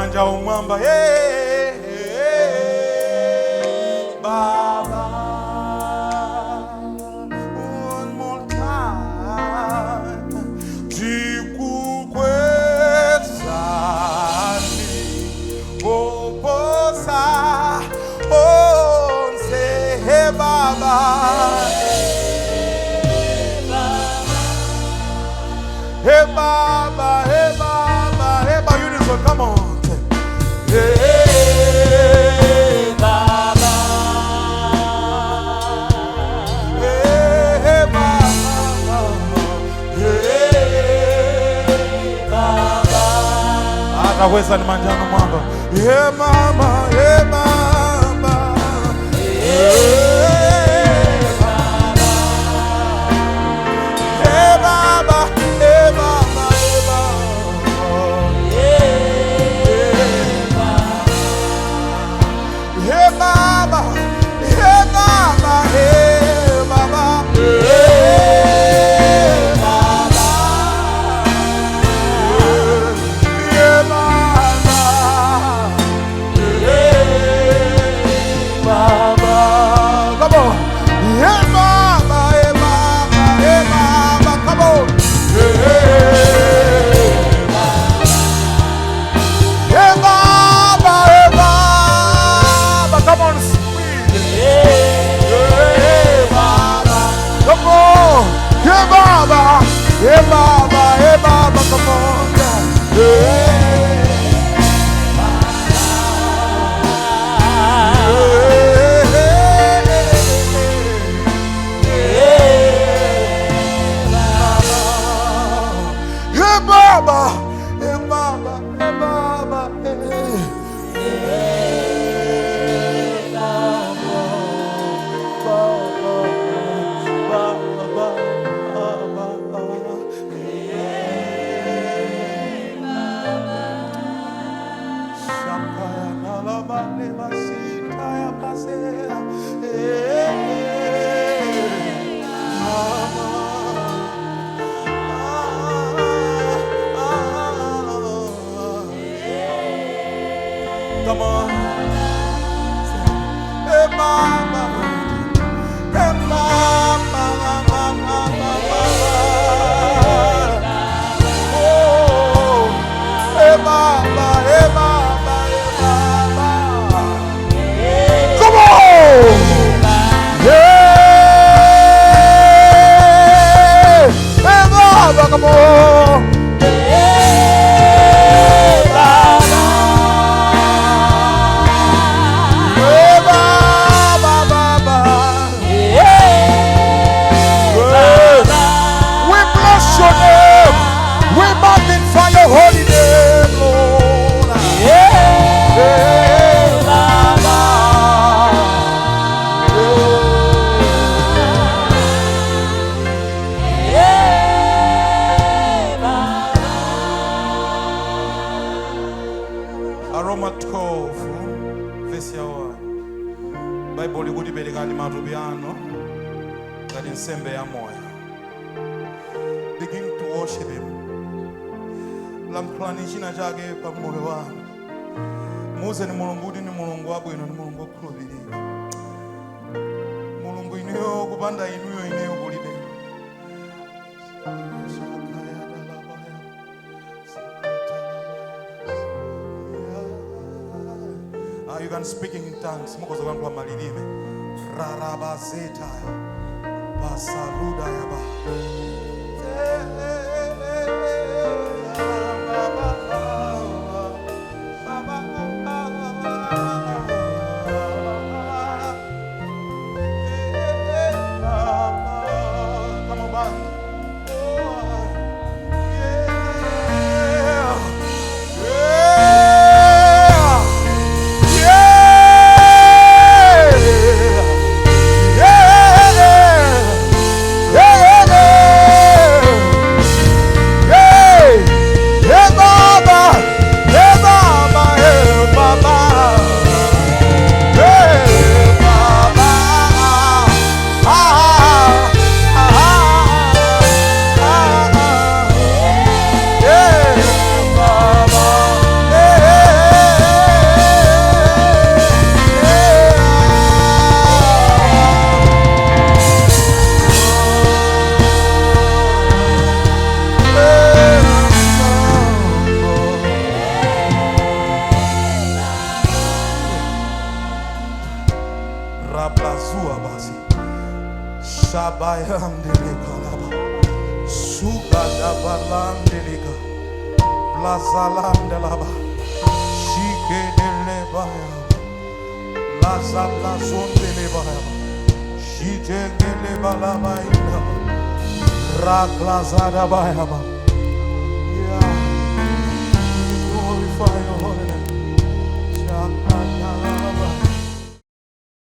manja umwamba Baba, one more time, tikukwezani oposa onse Baba. Hey Baba, hey Baba, hey Baba, unison, come on. Hey Baba, hey Baba, hey Baba. Ataweza ni manjano mwamba. Hey mama, hey mama, hey. Hey Baba, come on, hey Baba, hey Baba, hey Baba, come on. Hey mama, hey mama, oh, hey mama, hey mama, hey mama. Come on. Hey, hey mama, come on. Holy name, Lord. Yeah, Baba. Yeah, Baba. Aroma 12, verse 1. Bible igudi belikani matubiano ngati nsembe ya moyo. Begin to worship him. Lamplani china chake pa moyo wanu. Muze ni mulungu ni mulungu wabwino ni mulungu okhulupirika. Mulungu inuyo kupanda inuyo ineyo kulibe. You can speak in tongues. Mukozo wangu wa malilime. Rarabazeta. Basaruda yaba. Yeah. Shabayandeleka. Sugadabalandeleka. Blazalandelaba. Shigedelebaya. Lazablazondelebaya. Shijengelebalabaina. Raklazadabaya.